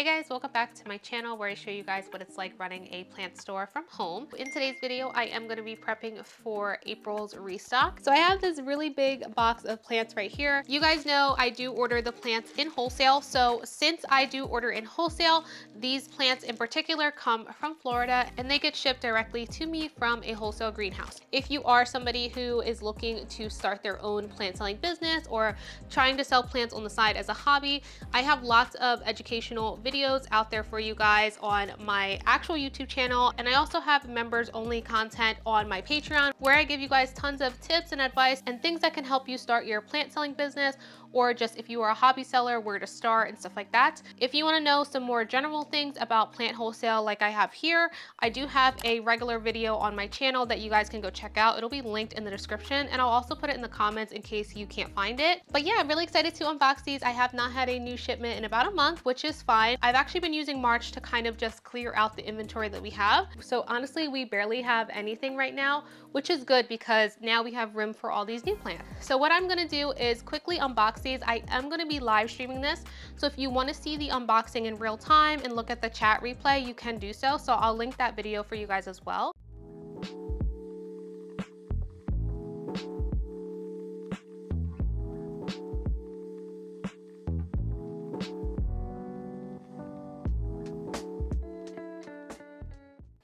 Hey guys, welcome back to my channel where I show you guys what it's like running a plant store from home. In today's video, I am going to be prepping for April's restock. So I have this really big box of plants right here. You guys know I do order the plants in wholesale. So since I do order in wholesale, these plants in particular come from Florida and they get shipped directly to me from a wholesale greenhouse. If you are somebody who is looking to start their own plant selling business or trying to sell plants on the side as a hobby, I have lots of educational videos out there for you guys on my actual YouTube channel, and I also have members only content on my Patreon where I give you guys tons of tips and advice and things that can help you start your plant selling business, or just if you are a hobby seller, where to start and stuff like that. If you want to know some more general things about plant wholesale like I have here, I do have a regular video on my channel that you guys can go check out. It'll be linked in the description, and I'll also put it in the comments in case you can't find it. But yeah, I'm really excited to unbox these. I have not had a new shipment in about a month, which is fine. I've actually been using March to kind of just clear out the inventory that we have. So honestly, we barely have anything right now, which is good because now we have room for all these new plants. So what I'm gonna do is quickly unbox these. I am gonna be live streaming this. So if you wanna see the unboxing in real time and look at the chat replay, you can do so. So I'll link that video for you guys as well.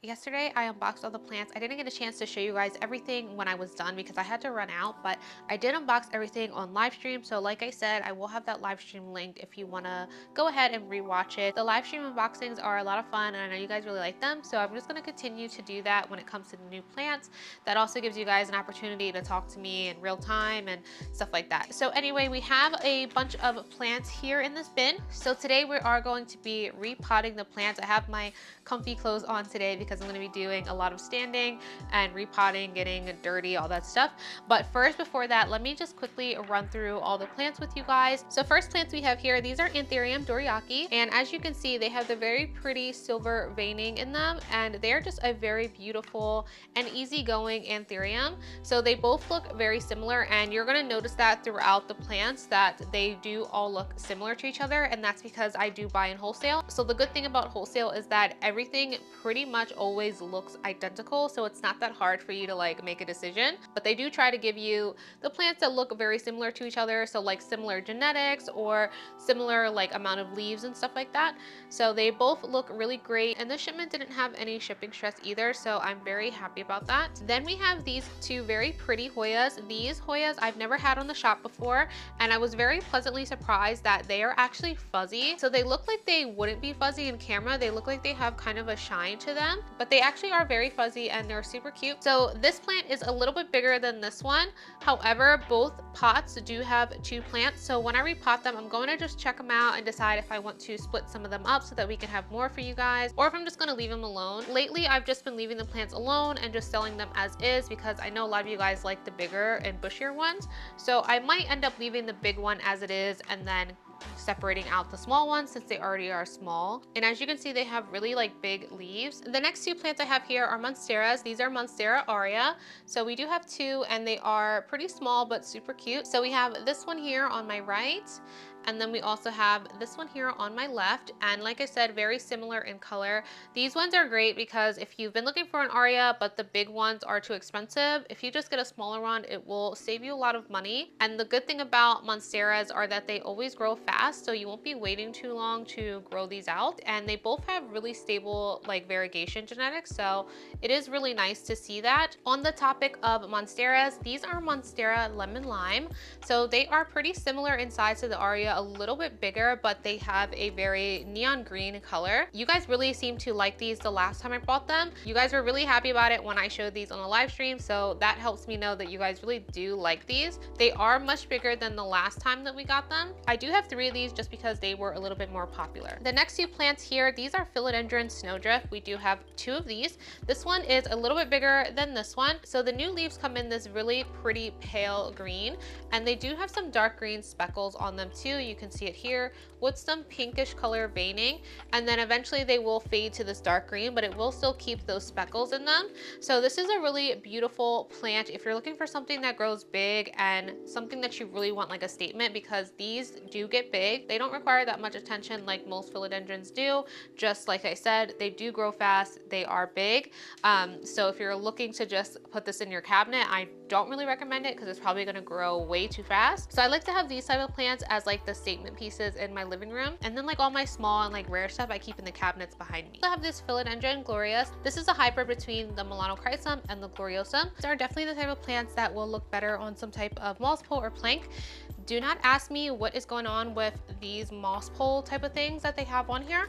Yesterday, I unboxed all the plants. I didn't get a chance to show you guys everything when I was done because I had to run out, but I did unbox everything on live stream. So like I said, I will have that live stream linked if you want to go ahead and rewatch it. The live stream unboxings are a lot of fun and I know you guys really like them. So I'm just going to continue to do that when it comes to the new plants. That also gives you guys an opportunity to talk to me in real time and stuff like that. So anyway, we have a bunch of plants here in this bin. So today we are going to be repotting the plants. I have my comfy clothes on today because I'm going to be doing a lot of standing and repotting, getting dirty, all that stuff. But first, before that, let me just quickly run through all the plants with you guys. So first plants we have here, these are Anthurium doriaki, and as you can see, they have the very pretty silver veining in them, and they're just a very beautiful and easygoing Anthurium. So they both look very similar, and you're going to notice that throughout the plants that they do all look similar to each other, and that's because I do buy in wholesale. So the good thing about wholesale is that everything pretty much always looks identical, so it's not that hard for you to like make a decision. But they do try to give you the plants that look very similar to each other, so like similar genetics or similar like amount of leaves and stuff like that. So they both look really great, and this shipment didn't have any shipping stress either, so I'm very happy about that. Then we have these two very pretty Hoyas. These Hoyas I've never had on the shop before, and I was very pleasantly surprised that they are actually fuzzy. So they look like they wouldn't be fuzzy in camera. They look like they have kind of a shine to them, but they actually are very fuzzy and they're super cute. So this plant is a little bit bigger than this one. However, both pots do have two plants. So when I repot them, I'm going to just check them out and decide if I want to split some of them up so that we can have more for you guys, or if I'm just going to leave them alone. Lately, I've just been leaving the plants alone and just selling them as is because I know a lot of you guys like the bigger and bushier ones. So I might end up leaving the big one as it is and then separating out the small ones since they already are small. And as you can see, they have really like big leaves. The next two plants I have here are monsteras. These are Monstera aurea. So we do have two, and they are pretty small but super cute. So we have this one here on my right, and then we also have this one here on my left. And like I said, very similar in color. These ones are great because if you've been looking for an aurea, but the big ones are too expensive, if you just get a smaller one, it will save you a lot of money. And the good thing about monsteras are that they always grow fast, so you won't be waiting too long to grow these out. And they both have really stable like variegation genetics, so it is really nice to see that. On the topic of monsteras, these are Monstera lemon lime. So they are pretty similar in size to the aurea, a little bit bigger, but they have a very neon green color. You guys really seem to like these the last time I bought them. You guys were really happy about it when I showed these on the live stream, so that helps me know that you guys really do like these. They are much bigger than the last time that we got them. I do have 3 of these just because they were a little bit more popular. The next two plants here, these are Philodendron Snowdrift. We do have 2 of these. This one is a little bit bigger than this one. So the new leaves come in this really pretty pale green, and they do have some dark green speckles on them too. You can see it here with some pinkish color veining, and then eventually they will fade to this dark green, but it will still keep those speckles in them. So this is a really beautiful plant if you're looking for something that grows big and something that you really want like a statement, because these do get big. They don't require that much attention like most philodendrons do. Just like I said, they do grow fast, they are big. So if you're looking to just put this in your cabinet, I don't really recommend it because it's probably going to grow way too fast. So I like to have these type of plants as like the statement pieces in my living room, and then like all my small and like rare stuff I keep in the cabinets behind me. I have this philodendron glorious. This is a hybrid between the melanochrysum and the gloriosum. These are definitely the type of plants that will look better on some type of moss pole or plank. Do not ask me what is going on with these moss pole type of things that they have on here.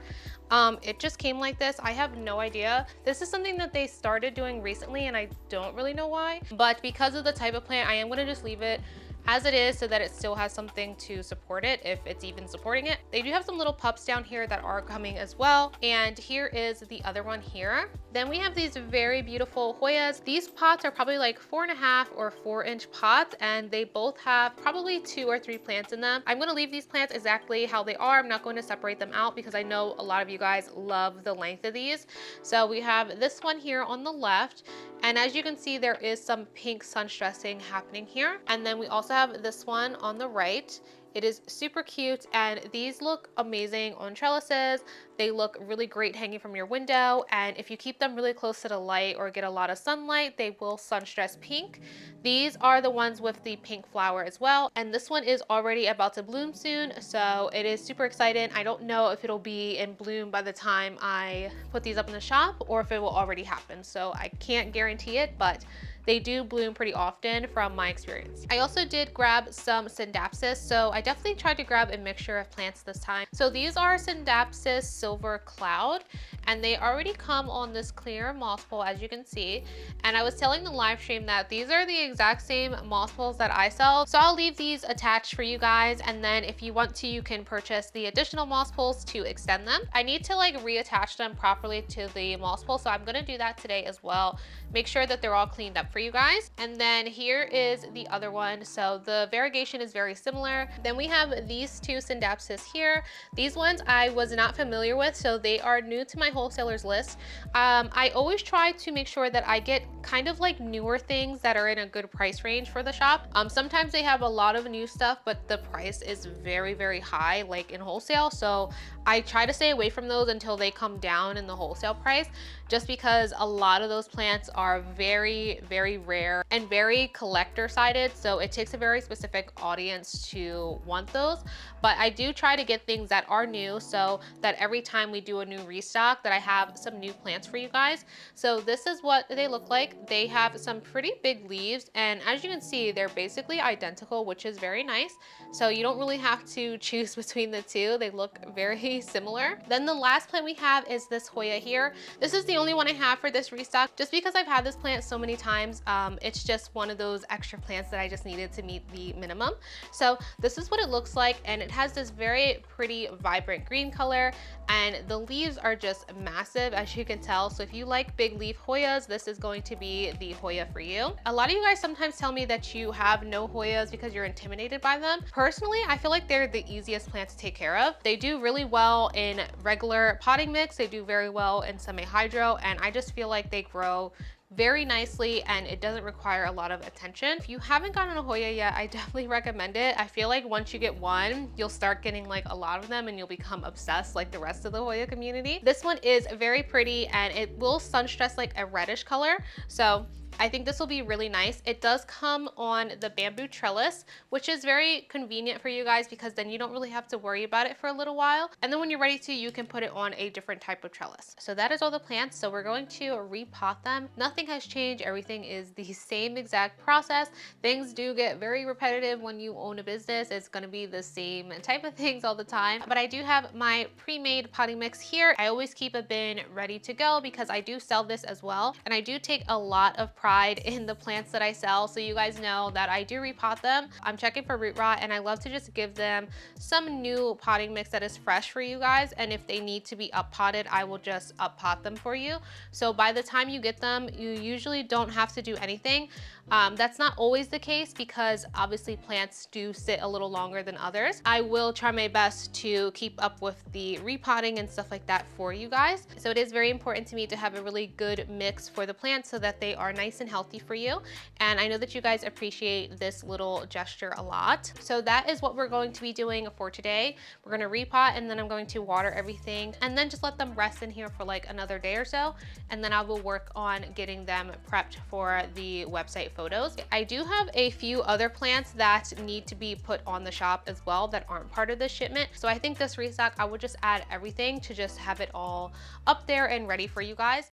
It just came like this. I have no idea. This is something that they started doing recently and I don't really know why, but because of the type of plant, I am gonna just leave it as it is so that it still has something to support it, if it's even supporting it. They do have some little pups down here that are coming as well. And here is the other one here. Then we have these very beautiful Hoyas. These pots are probably like 4.5 or 4-inch pots, and they both have probably 2 or 3 plants in them. I'm gonna leave these plants exactly how they are. I'm not going to separate them out because I know a lot of you guys love the length of these. So we have this one here on the left, and as you can see, there is some pink sun stressing happening here. And then we also have this one on the right. It is super cute, and these look amazing on trellises. They look really great hanging from your window, and if you keep them really close to the light or get a lot of sunlight, they will sun stress pink. These are the ones with the pink flower as well, and this one is already about to bloom soon, so it is super exciting. I don't know if it'll be in bloom by the time I put these up in the shop or if it will already happen, so I can't guarantee it, but they do bloom pretty often from my experience. I also did grab some Scindapsus, so I definitely tried to grab a mixture of plants this time. So these are Scindapsus Silver Cloud, and they already come on this clear moss pole, as you can see. And I was telling the live stream that these are the exact same moss poles that I sell. So I'll leave these attached for you guys, and then if you want to, you can purchase the additional moss poles to extend them. I need to like reattach them properly to the moss pole, so I'm gonna do that today as well. Make sure that they're all cleaned up for you guys. And then here is the other one. So the variegation is very similar. Then we have these two Scindapsus here. These ones I was not familiar with, so they are new to my wholesalers list. I always try to make sure that I get kind of like newer things that are in a good price range for the shop. Sometimes they have a lot of new stuff, but the price is very, very high, like in wholesale. So I try to stay away from those until they come down in the wholesale price, just because a lot of those plants are very, very rare and very collector sided. So it takes a very specific audience to want those. But I do try to get things that are new so that every time we do a new restock that I have some new plants for you guys. So this is what they look like. They have some pretty big leaves, and as you can see, they're basically identical, which is very nice. So you don't really have to choose between the two. They look very similar. Then the last plant we have is this Hoya here. This is the only one I have for this restock, just because I've had this plant so many times. It's just one of those extra plants that I just needed to meet the minimum. So this is what it looks like, and it has this very pretty vibrant green color, and the leaves are just massive, as you can tell. So if you like big leaf Hoyas, this is going to be the Hoya for you. A lot of you guys sometimes tell me that you have no Hoyas because you're intimidated by them. Personally, I feel like they're the easiest plant to take care of. They do really well in regular potting mix. They do very well in semi-hydro, and I just feel like they grow very nicely and it doesn't require a lot of attention. If you haven't gotten a Hoya yet, I definitely recommend it. I feel like once you get one, you'll start getting like a lot of them and you'll become obsessed like the rest of the Hoya community. This one is very pretty and it will sun stress like a reddish color. So I think this will be really nice. It does come on the bamboo trellis, which is very convenient for you guys because then you don't really have to worry about it for a little while. And then when you're ready to, you can put it on a different type of trellis. So that is all the plants. So we're going to repot them. Nothing has changed. Everything is the same exact process. Things do get very repetitive when you own a business. It's going to be the same type of things all the time. But I do have my pre-made potting mix here. I always keep a bin ready to go because I do sell this as well. And I do take a lot of product pride in the plants that I sell. So you guys know that I do repot them. I'm checking for root rot, and I love to just give them some new potting mix that is fresh for you guys. And if they need to be up potted, I will just up pot them for you. So by the time you get them, you usually don't have to do anything. That's not always the case because obviously plants do sit a little longer than others. I will try my best to keep up with the repotting and stuff like that for you guys. So it is very important to me to have a really good mix for the plants so that they are nice and healthy for you. And I know that you guys appreciate this little gesture a lot. So that is what we're going to be doing for today. We're going to repot, and then I'm going to water everything and then just let them rest in here for like another day or so. And then I will work on getting them prepped for the website photos. I do have a few other plants that need to be put on the shop as well that aren't part of this shipment. So I think this restock, I would just add everything to just have it all up there and ready for you guys.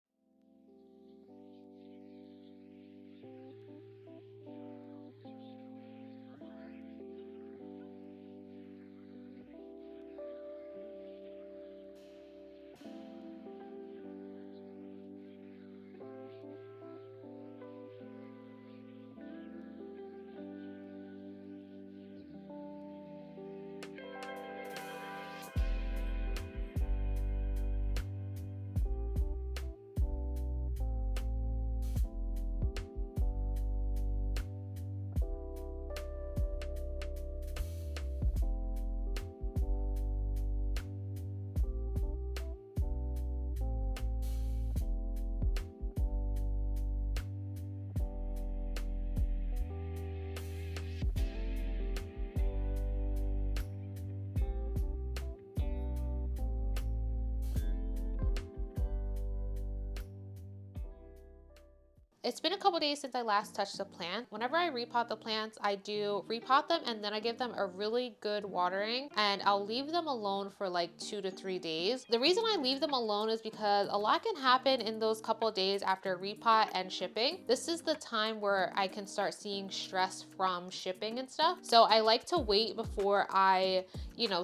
It's been a couple days since I last touched the plant. Whenever I repot the plants, I do repot them and then I give them a really good watering, and I'll leave them alone for like 2 to 3 days. The reason I leave them alone is because a lot can happen in those couple of days after repot and shipping. This is the time where I can start seeing stress from shipping and stuff. So I like to wait before I,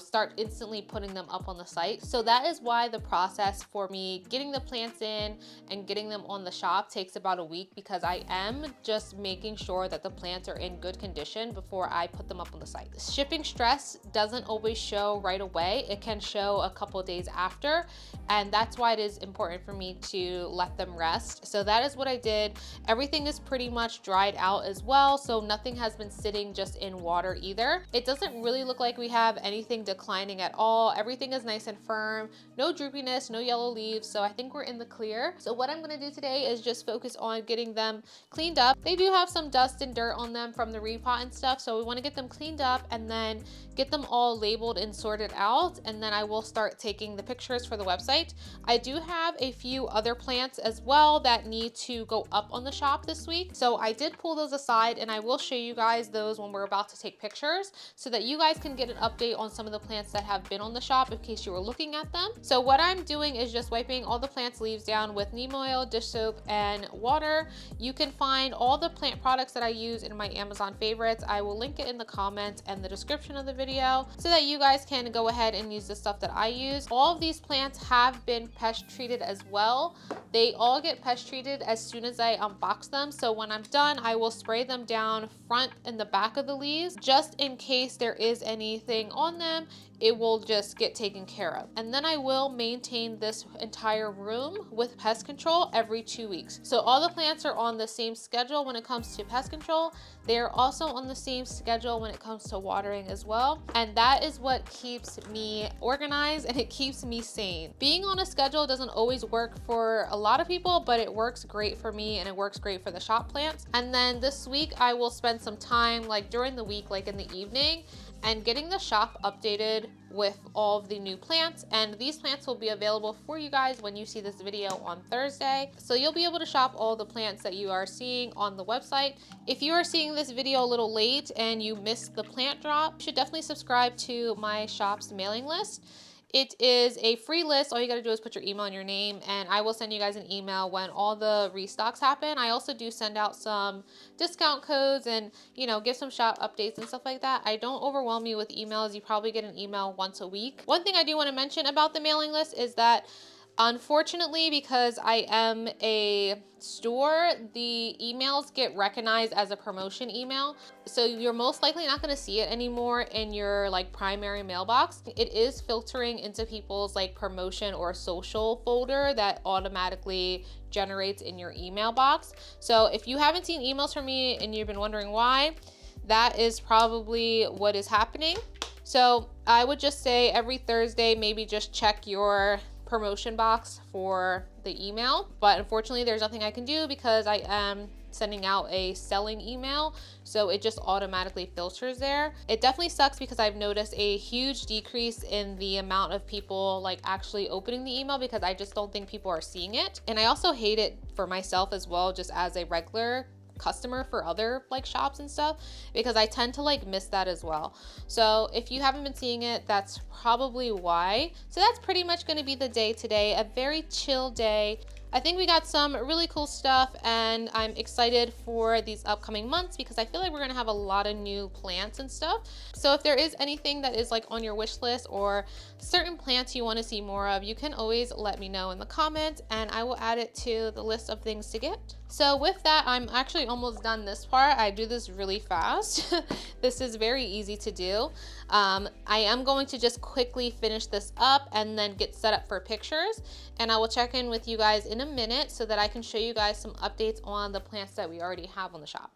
start instantly putting them up on the site. So that is why the process for me getting the plants in and getting them on the shop takes about a week, because I am just making sure that the plants are in good condition before I put them up on the site. Shipping stress doesn't always show right away. It can show a couple days after, and that's why it is important for me to let them rest. So that is what I did. Everything is pretty much dried out as well, so nothing has been sitting just in water either. It doesn't really look like we have anything declining at all. Everything is nice and firm, no droopiness, no yellow leaves, so I think we're in the clear. So what I'm gonna do today is just focus on getting them cleaned up. They do have some dust and dirt on them from the repot and stuff, so we want to get them cleaned up and then get them all labeled and sorted out, and then I will start taking the pictures for the website. I do have a few other plants as well that need to go up on the shop this week, so I did pull those aside and I will show you guys those when we're about to take pictures so that you guys can get an update on some of the plants that have been on the shop in case you were looking at them. So what I'm doing is just wiping all the plants leaves down with neem oil, dish soap, and water. You can find all the plant products that I use in my Amazon favorites. I will link it in the comments and the description of the video so that you guys can go ahead and use the stuff that I use. All of these plants have been pest treated as well. They all get pest treated as soon as I unbox them. So when I'm done, I will spray them down front and the back of the leaves just in case there is anything on them. It will just get taken care of. And then I will maintain this entire room with pest control every 2 weeks. So all the plants are on the same schedule when it comes to pest control. They're also on the same schedule when it comes to watering as well. And that is what keeps me organized and it keeps me sane. Being on a schedule doesn't always work for a lot of people, but it works great for me and it works great for the shop plants. And then this week I will spend some time like during the week, like in the evening, and getting the shop updated with all of the new plants. And these plants will be available for you guys when you see this video on Thursday. So you'll be able to shop all the plants that you are seeing on the website. If you are seeing this video a little late and you missed the plant drop, you should definitely subscribe to my shop's mailing list. It is a free list. All you got to do is put your email and your name, and I will send you guys an email when all the restocks happen. I also do send out some discount codes and, give some shop updates and stuff like that. I don't overwhelm you with emails. You probably get an email once a week. One thing I do want to mention about the mailing list is that Unfortunately, because I am a store, the emails get recognized as a promotion email. So you're most likely not going to see it anymore in your like primary mailbox. It is filtering into people's like promotion or social folder that automatically generates in your email box. So if you haven't seen emails from me and you've been wondering why, that is probably what is happening. So I would just say every Thursday, maybe just check your promotion box for the email. But unfortunately, there's nothing I can do because I am sending out a selling email, so it just automatically filters there. It definitely sucks because I've noticed a huge decrease in the amount of people like actually opening the email because I just don't think people are seeing it. And I also hate it for myself as well, just as a regular customer for other like shops and stuff, because I tend to like miss that as well. So if you haven't been seeing it, that's probably why. So that's pretty much going to be the day today, a very chill day. I think we got some really cool stuff and I'm excited for these upcoming months because I feel like we're gonna have a lot of new plants and stuff. So if there is anything that is like on your wish list or certain plants you wanna see more of, you can always let me know in the comments and I will add it to the list of things to get. So with that, I'm actually almost done this part. I do this really fast. This is very easy to do. I am going to just quickly finish this up and then get set up for pictures. And I will check in with you guys in a minute so that I can show you guys some updates on the plants that we already have on the shop.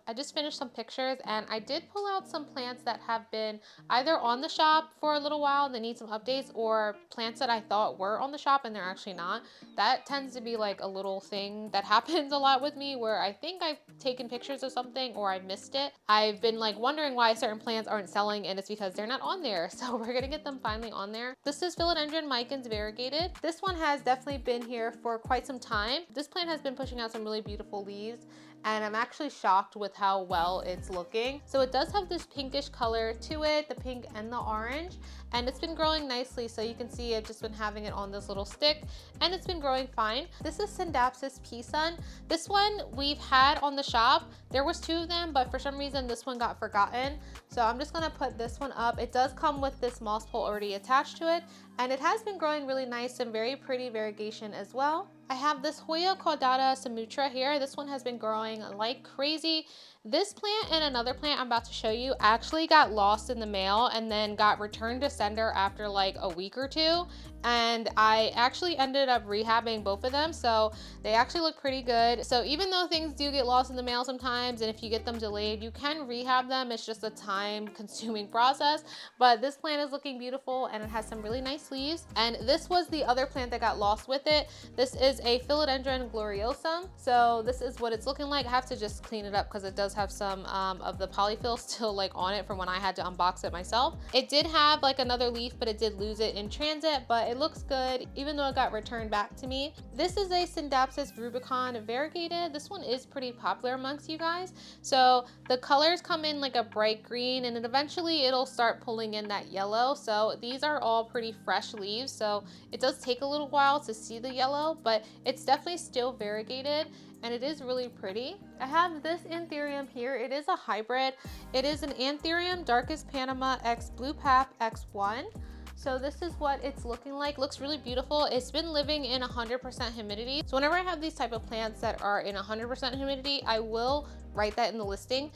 I just finished some pictures and I did pull out some plants that have been either on the shop for a little while and they need some updates, or plants that I thought were on the shop and they're actually not. That tends to be like a little thing that happens a lot with me where I think I've taken pictures of something or I missed it. I've been like wondering why certain plants aren't selling and it's because they're not on there. So we're gonna get them finally on there. This is Philodendron Micans variegated. This one has definitely been here for quite some time. This plant has been pushing out some really beautiful leaves and I'm actually shocked with how well it's looking. So it does have this pinkish color to it, the pink and the orange, and it's been growing nicely. So you can see I've just been having it on this little stick and it's been growing fine. This is Scindapsus Pison. This one we've had on the shop. There was two of them, but for some reason this one got forgotten. So I'm just gonna put this one up. It does come with this moss pole already attached to it, and it has been growing really nice and very pretty variegation as well. I have this Hoya caudata Samutra here. This one has been growing like crazy. This plant and another plant I'm about to show you actually got lost in the mail and then got returned to sender after like a week or two. And I actually ended up rehabbing both of them, so they actually look pretty good. So even though things do get lost in the mail sometimes, and if you get them delayed, you can rehab them. It's just a time-consuming process, but this plant is looking beautiful and it has some really nice leaves. And this was the other plant that got lost with it. This is a Philodendron gloriosum. So this is what it's looking like. I have to just clean it up because it does have some of the polyfill still like on it from when I had to unbox it myself. It did have like another leaf, but it did lose it in transit, but it looks good even though it got returned back to me. This is a Scindapsus rubicon variegated. This one is pretty popular amongst you guys. So the colors come in like a bright green and then eventually it'll start pulling in that yellow. So these are all pretty fresh leaves. So it does take a little while to see the yellow, but it's definitely still variegated and it is really pretty. I have this anthurium here. It is a hybrid. It is an Anthurium Darkest Panama X Blue Pap X1. So this is what it's looking like. Looks really beautiful. It's been living in 100% humidity. So whenever I have these type of plants that are in 100% humidity, I will write that in the listing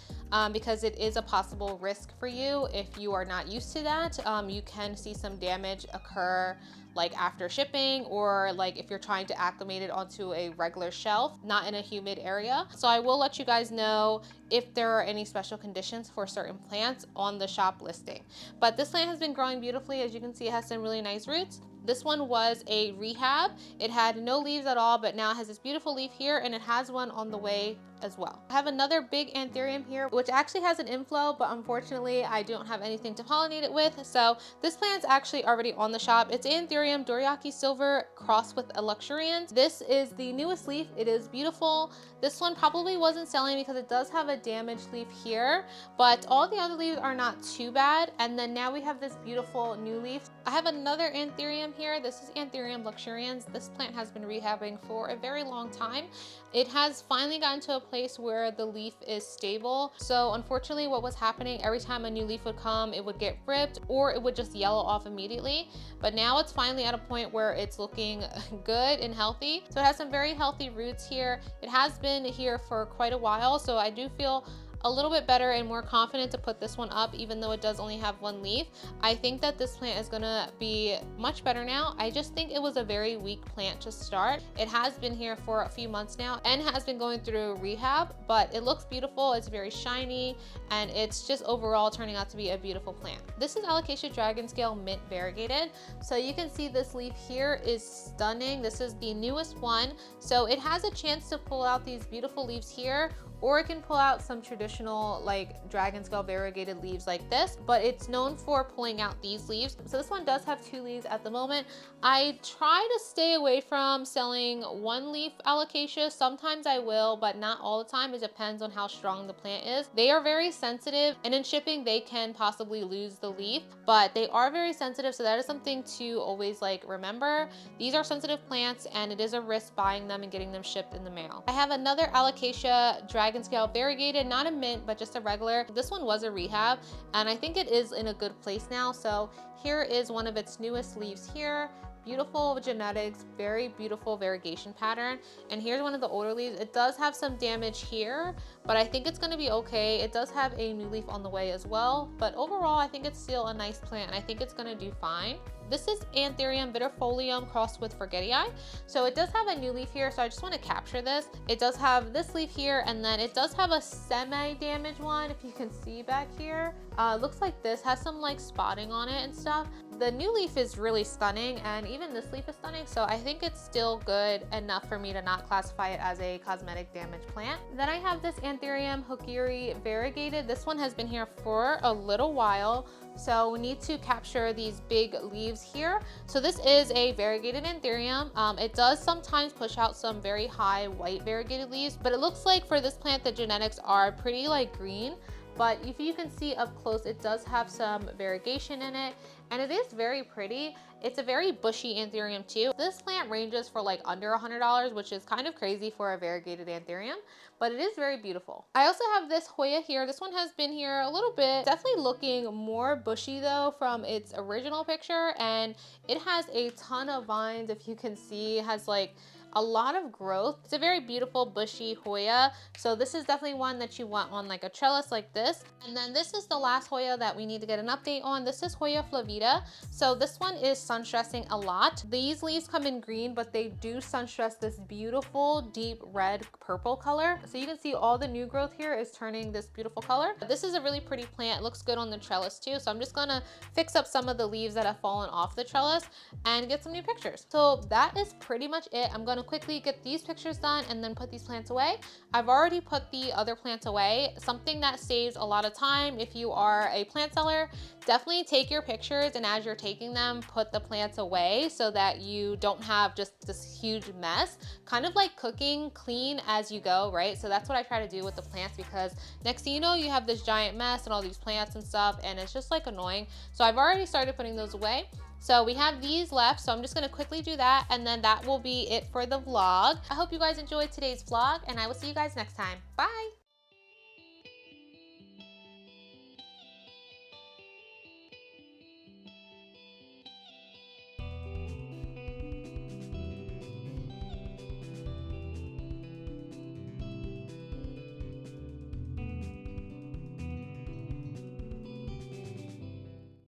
because it is a possible risk for you if you are not used to that. You can see some damage occur like after shipping, or like if you're trying to acclimate it onto a regular shelf, not in a humid area. So I will let you guys know if there are any special conditions for certain plants on the shop listing. But this plant has been growing beautifully. As you can see, it has some really nice roots. This one was a rehab. It had no leaves at all, but now it has this beautiful leaf here, and it has one on the way as well. I have another big anthurium here, which actually has an inflow, but unfortunately I don't have anything to pollinate it with. So this plant's actually already on the shop. It's Anthurium Doriaki Silver crossed with a Luxurians. This is the newest leaf. It is beautiful. This one probably wasn't selling because it does have a damaged leaf here, but all the other leaves are not too bad. And then now we have this beautiful new leaf. I have another anthurium here. This is Anthurium Luxurians. This plant has been rehabbing for a very long time. It has finally gotten to a place where the leaf is stable. So unfortunately, what was happening, every time a new leaf would come, it would get ripped or it would just yellow off immediately. But now it's finally at a point where it's looking good and healthy. So it has some very healthy roots here. It has been here for quite a while, so I do feel a little bit better and more confident to put this one up, even though it does only have one leaf. I think that this plant is gonna be much better now. I just think it was a very weak plant to start. It has been here for a few months now and has been going through rehab, but it looks beautiful. It's very shiny, and it's just overall turning out to be a beautiful plant. This is Alocasia Dragon Scale Mint Variegated. So you can see this leaf here is stunning. This is the newest one. So it has a chance to pull out these beautiful leaves here, or it can pull out some traditional like dragon scale variegated leaves like this, but it's known for pulling out these leaves. So this one does have 2 leaves at the moment. I try to stay away from selling 1 leaf alocasia. Sometimes I will, but not all the time. It depends on how strong the plant is. They are very sensitive, and in shipping they can possibly lose the leaf, but they are very sensitive. So that is something to always like remember. These are sensitive plants, and it is a risk buying them and getting them shipped in the mail. I have another alocasia dragon scale variegated, not a mint, but just a regular. This one was a rehab, and I think it is in a good place now. So here is one of its newest leaves here. Beautiful genetics, very beautiful variegation pattern. And here's one of the older leaves. It does have some damage here, but I think it's gonna be okay. It does have a new leaf on the way as well, but overall I think it's still a nice plant, and I think it's gonna do fine. This is Anthurium Vitifolium crossed with Forgetii. So it does have a new leaf here, so I just want to capture this. It does have this leaf here, and then it does have a semi-damaged one, if you can see back here. Looks like this has some like spotting on it and stuff. The new leaf is really stunning, and even this leaf is stunning, so I think it's still good enough for me to not classify it as a cosmetic damage plant. Then I have this Anthurium Hokiri Variegated. This one has been here for a little while, so we need to capture these big leaves here. So this is a variegated anthurium. It does sometimes push out some very high white variegated leaves, but it looks like for this plant the genetics are pretty like green. But if you can see up close, it does have some variegation in it, and it is very pretty. It's a very bushy anthurium too. This plant ranges for like under $100, which is kind of crazy for a variegated anthurium, but it is very beautiful. I also have this Hoya here. This one has been here a little bit, definitely looking more bushy though from its original picture, and it has a ton of vines. If you can see, it has like a lot of growth. It's a very beautiful bushy Hoya. So this is definitely one that you want on like a trellis like this. And then this is the last Hoya that we need to get an update on. This is Hoya flavita. So this one is sun stressing a lot. These leaves come in green, but they do sun stress this beautiful deep red purple color. So you can see all the new growth here is turning this beautiful color. This is a really pretty plant. It looks good on the trellis too. So I'm just gonna fix up some of the leaves that have fallen off the trellis and get some new pictures. So that is pretty much it. I'm gonna quickly get these pictures done and then put these plants away. I've already put the other plants away. Something that saves a lot of time if you are a plant seller, definitely take your pictures, and as you're taking them, put the plants away so that you don't have just this huge mess. Kind of like cooking, clean as you go, right? So that's what I try to do with the plants, because next thing you know, you have this giant mess and all these plants and stuff, and it's just like annoying. So I've already started putting those away. So we have these left, so I'm just gonna quickly do that, and then that will be it for the vlog. I hope you guys enjoyed today's vlog, and I will see you guys next time. Bye!